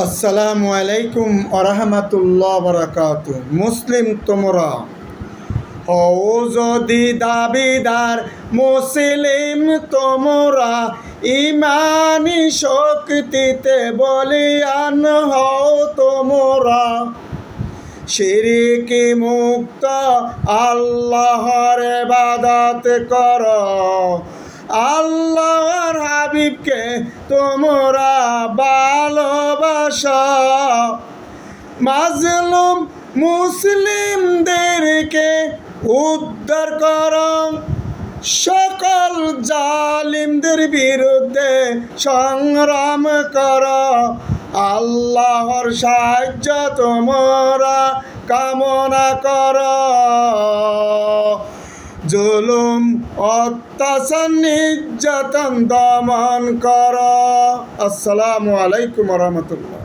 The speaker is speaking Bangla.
আসসালামু আলাইকুম আরহামাতুল্লাহ বারাকাতু। মুসলিম তোমরা হও যদি দাবিদার, মুসলিম তোমরা ইমানি শক্তিতে বলিয়ান হও তোমরা। শিরকি মুক্ত আল্লাহর ইবাদত কর, আল্লাহর হাবিবকে তোমরা ভালোবাসো। মাজলুম মুসলিমদেরকে উদ্ধার কর, সকল জালিমদের বিরুদ্ধে সংগ্রাম কর। আল্লাহর সাহায্য তোমরা কামনা কর, জুলুম অত্যাচার নির্যাতন দমন কর। আসসালামু আলাইকুম রহমতুল্লাহ।